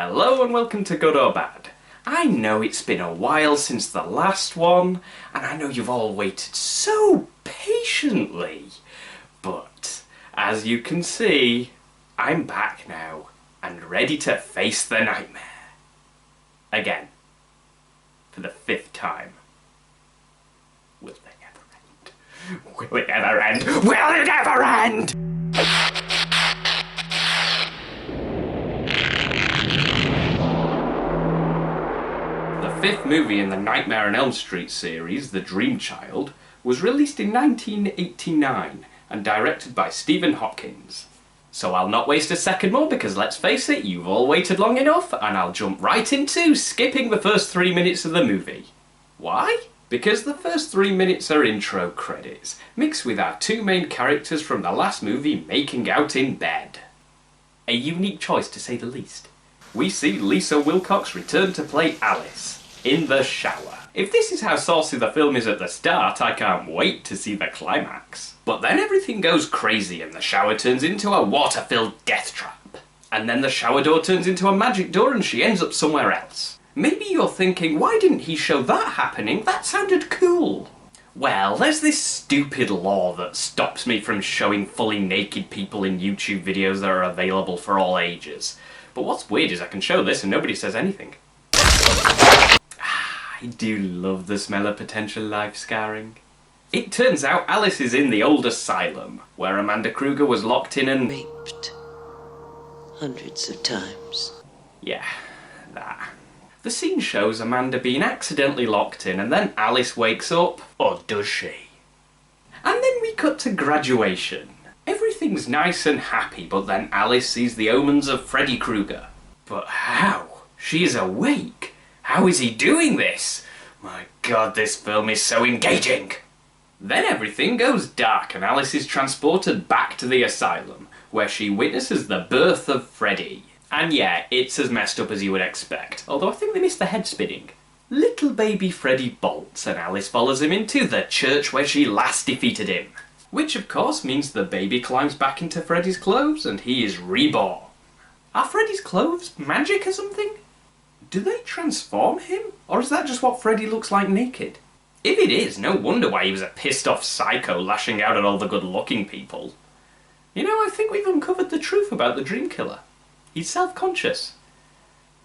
Hello and welcome to Good or Bad. I know it's been a while since the last one, and I know you've all waited so patiently, but as you can see, I'm back now and ready to face the nightmare. Again. For the 5th time. Will they ever end? Will it ever end? Will it ever end? The 5th movie in the Nightmare on Elm Street series, The Dream Child, was released in 1989 and directed by Stephen Hopkins. So I'll not waste a second more because let's face it, you've all waited long enough and I'll jump right into skipping the first 3 minutes of the movie. Why? Because the first 3 minutes are intro credits, mixed with our 2 main characters from the last movie making out in bed. A unique choice to say the least. We see Lisa Wilcox return to play Alice in the shower. If this is how saucy the film is at the start, I can't wait to see the climax. But then everything goes crazy and the shower turns into a water-filled death trap. And then the shower door turns into a magic door and she ends up somewhere else. Maybe you're thinking, why didn't he show that happening? That sounded cool. Well, there's this stupid law that stops me from showing fully naked people in YouTube videos that are available for all ages. But what's weird is I can show this and nobody says anything. I do love the smell of potential life scarring. It turns out Alice is in the old asylum, where Amanda Kruger was locked in and raped hundreds of times. Yeah, that. The scene shows Amanda being accidentally locked in and then Alice wakes up, or does she? And then we cut to graduation. Everything's nice and happy, but then Alice sees the omens of Freddy Krueger. But how? She is awake. How is he doing this? My god, this film is so engaging. Then everything goes dark and Alice is transported back to the asylum, where she witnesses the birth of Freddy. And yeah, it's as messed up as you would expect, although I think they missed the head spinning. Little baby Freddy bolts and Alice follows him into the church where she last defeated him. Which of course means the baby climbs back into Freddy's clothes and he is reborn. Are Freddy's clothes magic or something? Do they transform him? Or is that just what Freddy looks like naked? If it is, no wonder why he was a pissed off psycho lashing out at all the good looking people. You know, I think we've uncovered the truth about the Dream Killer. He's self-conscious.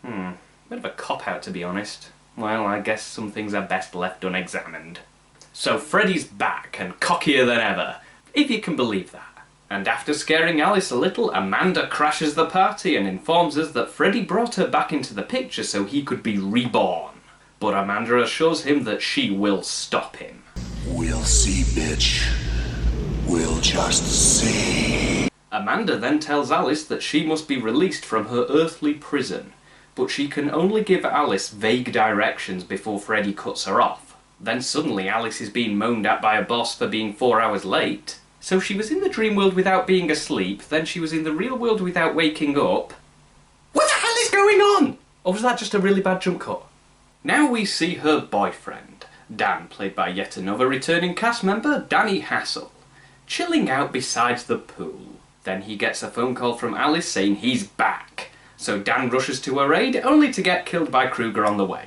Bit of a cop-out to be honest. Well, I guess some things are best left unexamined. So Freddy's back and cockier than ever, if you can believe that. And after scaring Alice a little, Amanda crashes the party and informs us that Freddy brought her back into the picture so he could be reborn. But Amanda assures him that she will stop him. We'll see, bitch. We'll just see. Amanda then tells Alice that she must be released from her earthly prison, but she can only give Alice vague directions before Freddy cuts her off. Then suddenly Alice is being moaned at by a boss for being 4 hours late. So she was in the dream world without being asleep, then she was in the real world without waking up. What the hell is going on? Or was that just a really bad jump cut? Now we see her boyfriend, Dan, played by yet another returning cast member, Danny Hassel, chilling out beside the pool. Then he gets a phone call from Alice saying he's back. So Dan rushes to her aid, only to get killed by Krueger on the way.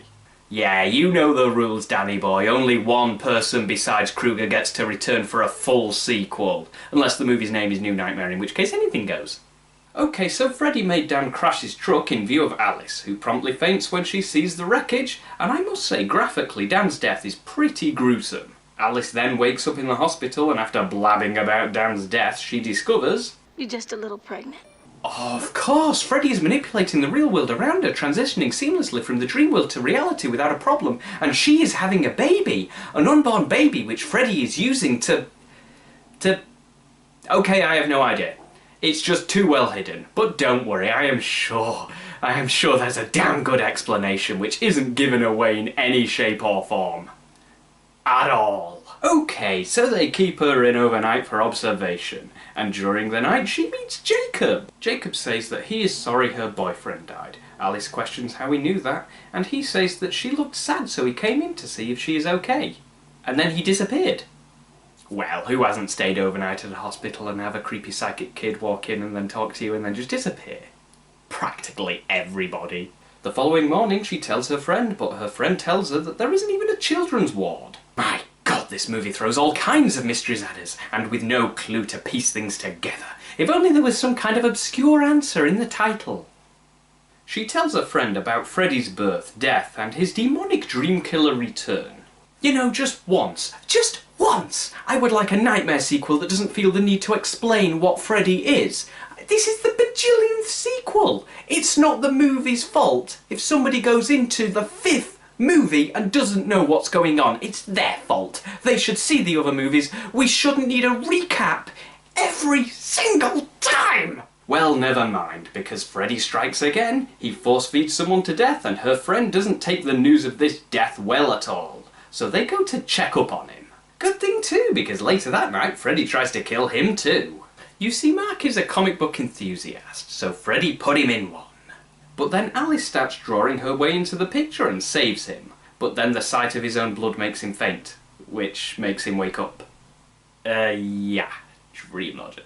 Yeah, you know the rules, Danny boy. Only one person besides Krueger gets to return for a full sequel. Unless the movie's name is New Nightmare, in which case anything goes. Okay, so Freddy made Dan crash his truck in view of Alice, who promptly faints when she sees the wreckage, and I must say, graphically, Dan's death is pretty gruesome. Alice then wakes up in the hospital, and after blabbing about Dan's death, she discovers... You're just a little pregnant. Of course, Freddy is manipulating the real world around her, transitioning seamlessly from the dream world to reality without a problem, and she is having a baby, an unborn baby which Freddy is using to... Okay, I have no idea. It's just too well hidden, but don't worry, I am sure there's a damn good explanation which isn't given away in any shape or form. At all. Okay, so they keep her in overnight for observation, and during the night she meets Jacob. Jacob says that he is sorry her boyfriend died. Alice questions how he knew that, and he says that she looked sad so he came in to see if she is okay. And then he disappeared. Well, who hasn't stayed overnight at a hospital and have a creepy psychic kid walk in and then talk to you and then just disappear? practically everybody. The following morning she tells her friend, but her friend tells her that there isn't even a children's ward. My God, this movie throws all kinds of mysteries at us, and with no clue to piece things together. If only there was some kind of obscure answer in the title. She tells her friend about Freddy's birth, death, and his demonic dream killer return. You know, just once, I would like a Nightmare sequel that doesn't feel the need to explain what Freddy is. This is the bajillionth sequel. It's not the movie's fault if somebody goes into the 5th movie and doesn't know what's going on. It's their fault. They should see the other movies. We shouldn't need a recap every single time. Well, never mind, because Freddy strikes again, he force-feeds someone to death, and her friend doesn't take the news of this death well at all. So they go to check up on him. Good thing too, because later that night, Freddy tries to kill him too. You see, Mark is a comic book enthusiast, so Freddy put him in one. But then Alice starts drawing her way into the picture and saves him. But then the sight of his own blood makes him faint, which makes him wake up. Yeah, dream logic.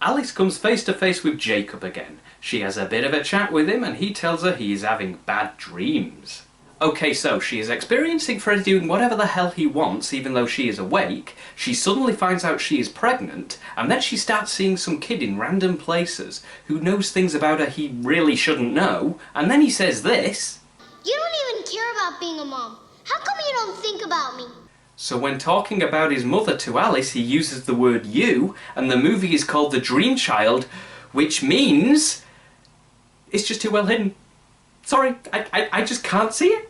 Alice comes face to face with Jacob again. She has a bit of a chat with him and he tells her he is having bad dreams. Okay, so she is experiencing Freddy doing whatever the hell he wants even though she is awake. She suddenly finds out she is pregnant, and then she starts seeing some kid in random places who knows things about her he really shouldn't know, and then he says this. You don't even care about being a mom. How come you don't think about me? So when talking about his mother to Alice, he uses the word you, and the movie is called The Dream Child, which means it's just too well hidden. Sorry, I just can't see it.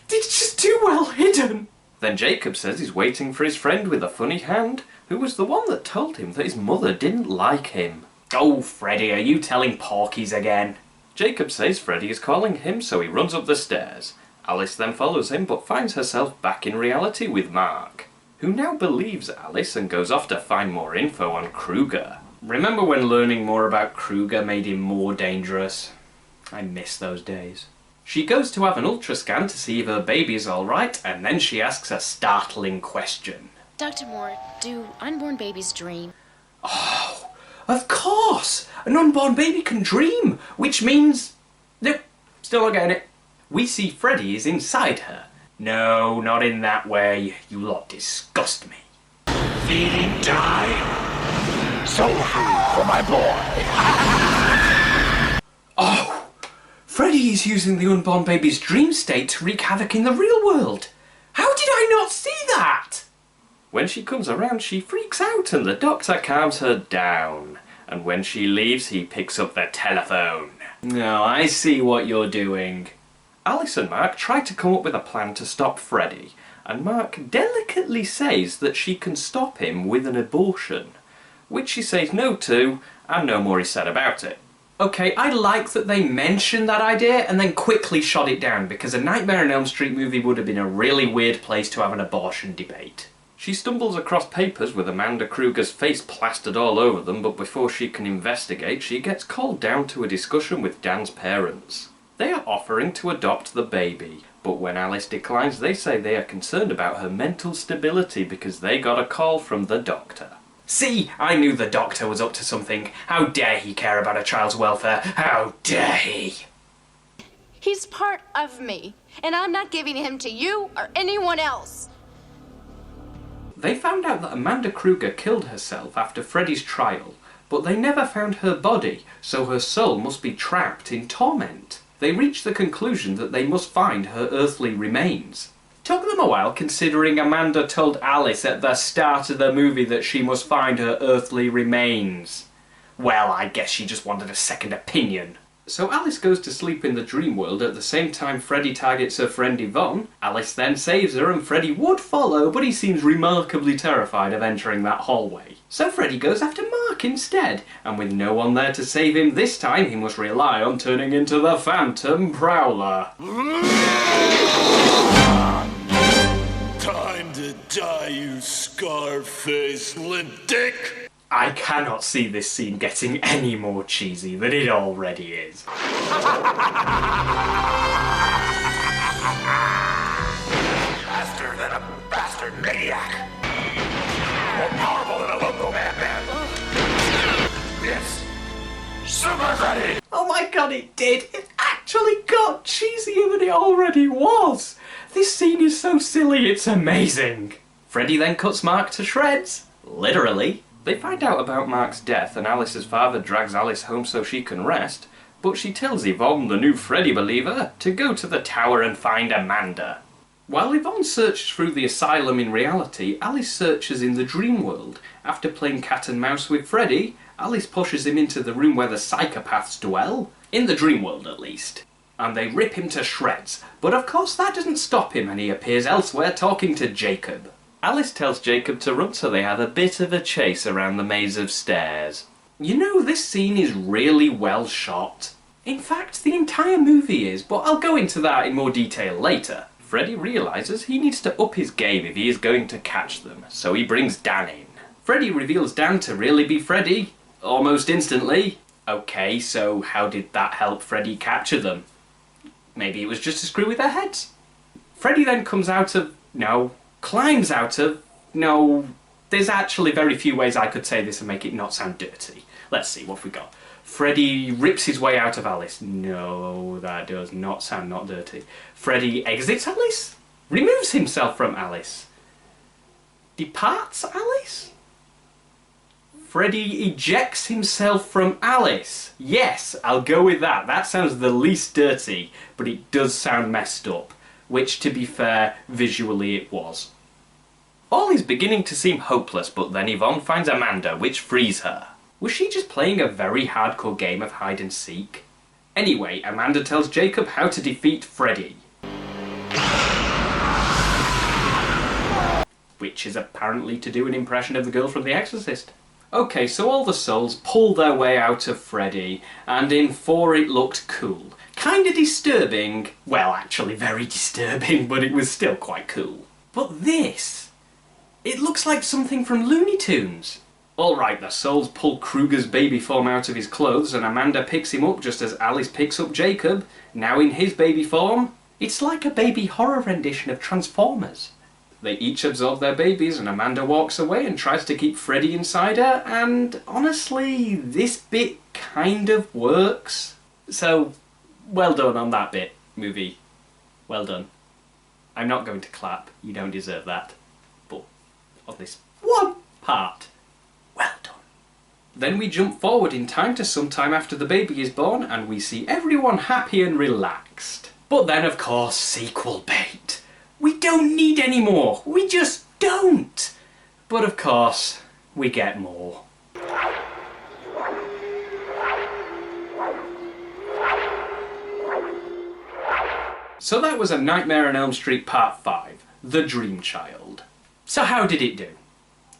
It's just too well hidden. Then Jacob says he's waiting for his friend with a funny hand, who was the one that told him that his mother didn't like him. Oh, Freddy, are you telling porkies again? Jacob says Freddy is calling him, so he runs up the stairs. Alice then follows him, but finds herself back in reality with Mark, who now believes Alice and goes off to find more info on Kruger. Remember when learning more about Kruger made him more dangerous? I miss those days. She goes to have an ultrascan to see if her baby's alright, and then she asks a startling question. Dr. Moore, do unborn babies dream? Oh, of course! An unborn baby can dream, which means... Nope, still not getting it. We see Freddy is inside her. No, not in that way. You lot disgust me. Feeding time. Soul food for my boy. Oh! Freddy is using the unborn baby's dream state to wreak havoc in the real world. How did I not see that? When she comes around, she freaks out and the doctor calms her down. And when she leaves, he picks up the telephone. No, I see what you're doing. Alice and Mark try to come up with a plan to stop Freddy, and Mark delicately says that she can stop him with an abortion, which she says no to, and no more is said about it. Okay, I like that they mentioned that idea and then quickly shot it down, because a Nightmare on Elm Street movie would have been a really weird place to have an abortion debate. She stumbles across papers with Amanda Kruger's face plastered all over them, but before she can investigate, she gets called down to a discussion with Dan's parents. They are offering to adopt the baby, but when Alice declines, they say they are concerned about her mental stability because they got a call from the doctor. See, I knew the doctor was up to something. How dare he care about a child's welfare? How dare he? He's part of me, and I'm not giving him to you or anyone else. They found out that Amanda Kruger killed herself after Freddy's trial, but they never found her body, so her soul must be trapped in torment. They reach the conclusion that they must find her earthly remains. Took them a while, considering Amanda told Alice at the start of the movie that she must find her earthly remains. Well, I guess she just wanted a second opinion. So Alice goes to sleep in the dream world at the same time Freddy targets her friend Yvonne. Alice then saves her and Freddy would follow, but he seems remarkably terrified of entering that hallway. So Freddy goes after Mark instead, and with no one there to save him this time, he must rely on turning into the Phantom Prowler. Time to die, you scar-faced limp dick! I cannot see this scene getting any more cheesy than it already is. Faster than a bastard maniac! More powerful than a local madman! It's Super Freddy! Oh my god! And it did. It actually got cheesier than it already was. This scene is so silly, it's amazing. Freddy then cuts Mark to shreds. Literally. They find out about Mark's death and Alice's father drags Alice home so she can rest, but she tells Yvonne, the new Freddy believer, to go to the tower and find Amanda. While Yvonne searches through the asylum in reality, Alice searches in the dream world. After playing cat and mouse with Freddy, Alice pushes him into the room where the psychopaths dwell, in the dream world at least, and they rip him to shreds. But of course that doesn't stop him and he appears elsewhere talking to Jacob. Alice tells Jacob to run, so they have a bit of a chase around the maze of stairs. You know, this scene is really well shot. In fact, the entire movie is, but I'll go into that in more detail later. Freddy realises he needs to up his game if he is going to catch them, so he brings Dan in. Freddy reveals Dan to really be Freddy, almost instantly. Okay, so how did that help Freddy capture them? Maybe it was just to screw with their heads. Freddy then climbs out of... No, there's actually very few ways I could say this and make it not sound dirty. Let's see, what have we got? Freddy rips his way out of Alice. No, that does not sound not dirty. Freddy exits Alice? Removes himself from Alice? Departs Alice? Freddy ejects himself from Alice. Yes, I'll go with that. That sounds the least dirty, but it does sound messed up. Which, to be fair, visually it was. All is beginning to seem hopeless, but then Yvonne finds Amanda, which frees her. Was she just playing a very hardcore game of hide and seek? Anyway, Amanda tells Jacob how to defeat Freddy. Which is apparently to do an impression of the girl from The Exorcist. Okay, so all the souls pull their way out of Freddy, and in 4 it looked cool. Kinda disturbing. Well, actually very disturbing, but it was still quite cool. But this... it looks like something from Looney Tunes. Alright, the souls pull Kruger's baby form out of his clothes and Amanda picks him up just as Alice picks up Jacob, now in his baby form. It's like a baby horror rendition of Transformers. They each absorb their babies and Amanda walks away and tries to keep Freddy inside her, and honestly, this bit kind of works. So, well done on that bit, movie. Well done. I'm not going to clap, you don't deserve that. But on this one part, well done. Then we jump forward in time to sometime after the baby is born and we see everyone happy and relaxed. But then of course, sequel bait. We don't need any more. We just don't. But of course, we get more. So that was A Nightmare on Elm Street Part 5, The Dream Child. So how did it do?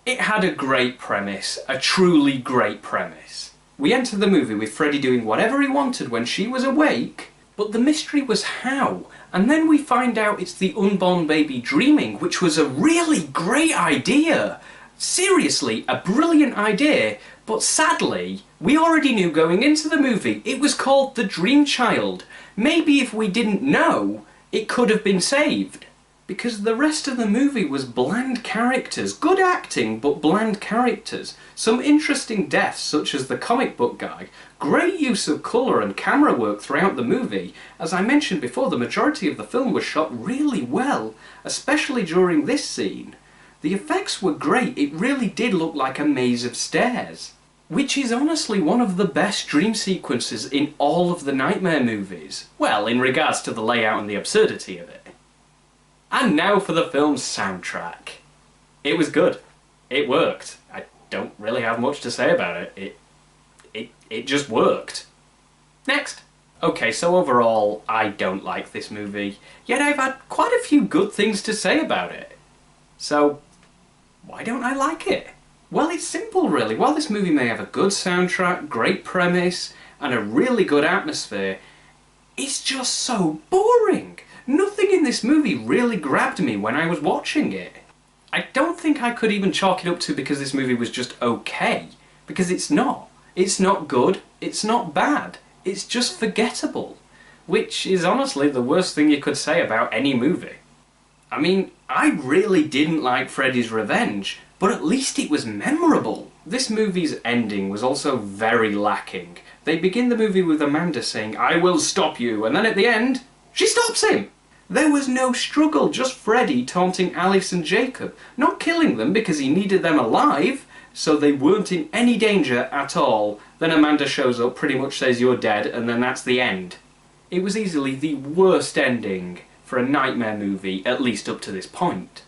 It had a great premise, a truly great premise. We enter the movie with Freddy doing whatever he wanted when she was awake, but the mystery was how. And then we find out it's the unborn baby dreaming, which was a really great idea. Seriously, a brilliant idea, but sadly, we already knew going into the movie it was called The Dream Child. Maybe if we didn't know, it could have been saved. Because the rest of the movie was bland characters, good acting but bland characters, some interesting deaths such as the comic book guy, great use of colour and camera work throughout the movie. As I mentioned before, the majority of the film was shot really well, especially during this scene. The effects were great, it really did look like a maze of stairs. Which is honestly one of the best dream sequences in all of the Nightmare movies. Well, in regards to the layout and the absurdity of it. And now for the film's soundtrack. It was good. It worked. I don't really have much to say about it. It just worked. Next. Okay, so overall, I don't like this movie, yet I've had quite a few good things to say about it. So, why don't I like it? Well, it's simple really. While this movie may have a good soundtrack, great premise, and a really good atmosphere, it's just so boring. Nothing in this movie really grabbed me when I was watching it. I don't think I could even chalk it up to because this movie was just okay. Because it's not. It's not good, it's not bad, it's just forgettable. Which is honestly the worst thing you could say about any movie. I mean, I really didn't like Freddy's Revenge, but at least it was memorable. This movie's ending was also very lacking. They begin the movie with Amanda saying, "I will stop you," and then at the end, she stops him! There was no struggle, just Freddy taunting Alice and Jacob, not killing them because he needed them alive, so they weren't in any danger at all. Then Amanda shows up, pretty much says you're dead, and then that's the end. It was easily the worst ending for a nightmare movie, at least up to this point.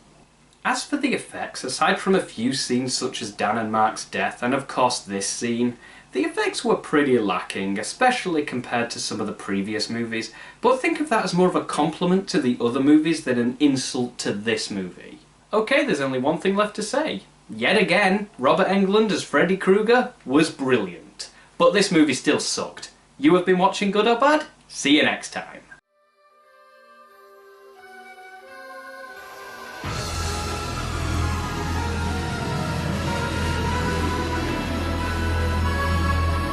As for the effects, aside from a few scenes such as Dan and Mark's death, and of course this scene, the effects were pretty lacking, especially compared to some of the previous movies, but think of that as more of a compliment to the other movies than an insult to this movie. Okay, there's only one thing left to say. Yet again, Robert Englund as Freddy Krueger was brilliant. But this movie still sucked. You have been watching Good or Bad? See you next time.